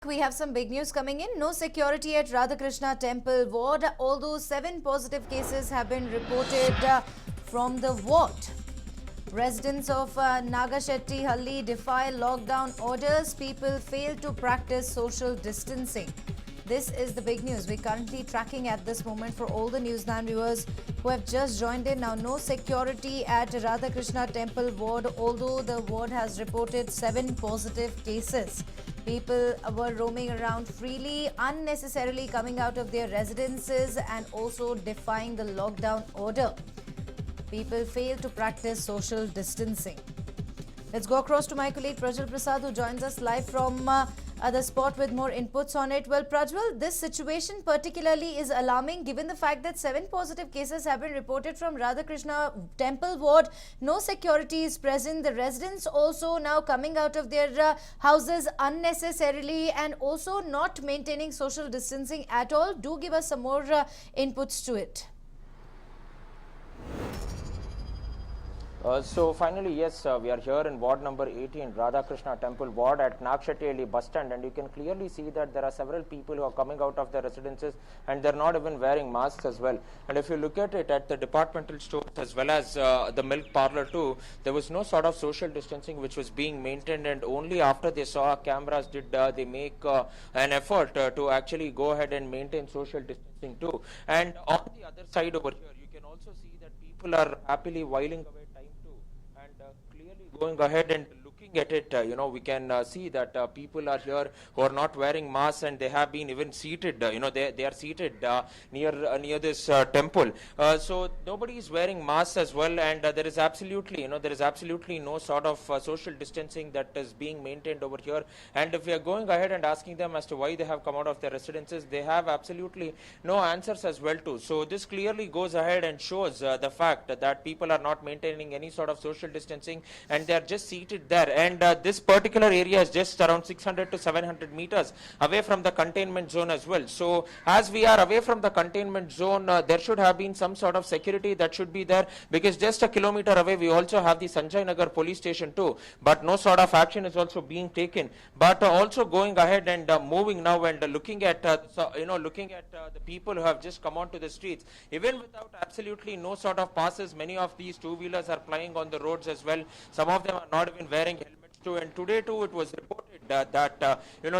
We have some big news coming in. No security at Radhakrishna Temple ward, although 7 positive cases have been reported from the ward. Residents of Nagashetty Halli defy lockdown orders. People fail to practice social distancing. This is the big news we're currently tracking at this moment for all the News9 viewers who have just joined in. Now, no security at Radhakrishna Temple ward, although the ward has reported 7 positive cases. People were roaming around freely, unnecessarily coming out of their residences and also defying the lockdown order. People fail to practice social distancing. Let's go across to my colleague Prajwal Prasad, who joins us live from the spot with more inputs on it. Well, Prajwal, this situation particularly is alarming given the fact that 7 positive cases have been reported from Radhakrishna Temple ward. No security is present. The residents also now coming out of their houses unnecessarily and also not maintaining social distancing at all. Do give us some more inputs to it. So finally, yes, we are here in ward number 18, Radhakrishna Temple ward at Nagashetty Halli bus stand, and you can clearly see that there are several people who are coming out of their residences and they're not even wearing masks as well. And if you look at it at the departmental stores as well as the milk parlor too, there was no sort of social distancing which was being maintained, and only after they saw cameras did they make an effort to actually go ahead and maintain social distancing too. And on the other side over here, you can also see that people are happily whiling away clearly going ahead and looking at it, we can see that people are here who are not wearing masks, and they have been even seated, they are seated near this temple. So nobody is wearing masks as well, and there is absolutely, no sort of social distancing that is being maintained over here. And if we are going ahead and asking them as to why they have come out of their residences, they have absolutely no answers as well too. So this clearly goes ahead and shows the fact that people are not maintaining any sort of social distancing, and they are just seated there. And this particular area is just around 600 to 700 meters away from the containment zone as well. So as we are away from the containment zone, there should have been some sort of security that should be there, because just a kilometer away we also have the Sanjay Nagar police station too, but no sort of action is also being taken. But also going ahead and moving now and looking at the people who have just come onto the streets, even without absolutely no sort of passes, many of these two-wheelers are plying on the roads as well. Some of them are not even wearing helmets too, and today too it was reported that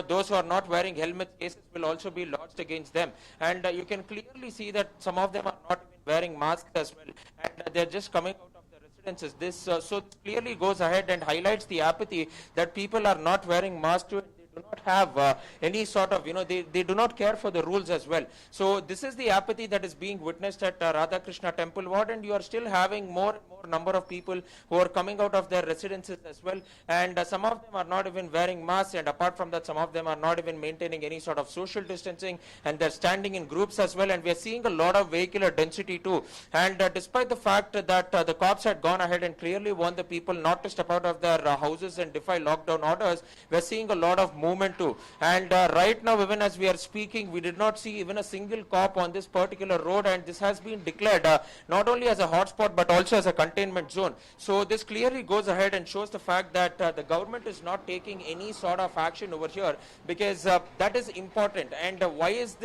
those who are not wearing helmets, cases will also be lodged against them. And you can clearly see that some of them are not even wearing masks as well, and they're just coming out of the residences. This so clearly goes ahead and highlights the apathy that people are not wearing masks too. Do not have any sort of, they do not care for the rules as well. So this is the apathy that is being witnessed at Radhakrishna Temple ward, and you are still having more and more number of people who are coming out of their residences as well, and some of them are not even wearing masks, and apart from that, some of them are not even maintaining any sort of social distancing, and they're standing in groups as well. And we are seeing a lot of vehicular density too, and despite the fact that the cops had gone ahead and clearly warned the people not to step out of their houses and defy lockdown orders, we are seeing a lot of movement too. And right now, even as we are speaking, we did not see even a single cop on this particular road, and this has been declared not only as a hotspot but also as a containment zone. So this clearly goes ahead and shows the fact that the government is not taking any sort of action over here, because that is important. And why is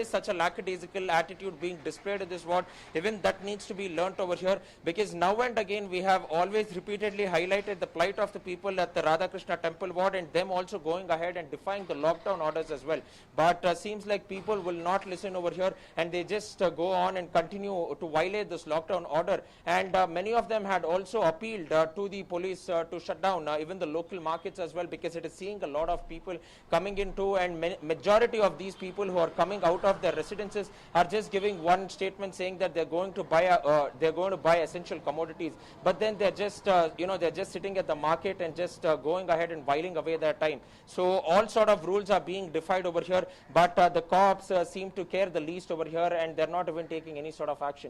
such a lackadaisical attitude being displayed in this ward? Even that needs to be learnt over here, because now and again we have always repeatedly highlighted the plight of the people at the Radhakrishna Temple ward, and them also going ahead and defying the lockdown orders as well. But seems like people will not listen over here, and they just go on and continue to violate this lockdown order. And many of them had also appealed to the police to shut down even the local markets as well, because it is seeing a lot of people coming into, and majority of these people who are coming out of their residences are just giving one statement saying that they're going to buy essential commodities, but then they're just they're just sitting at the market and just going ahead and whiling away their time. So all sort of rules are being defied over here, but the cops seem to care the least over here, and they're not even taking any sort of action.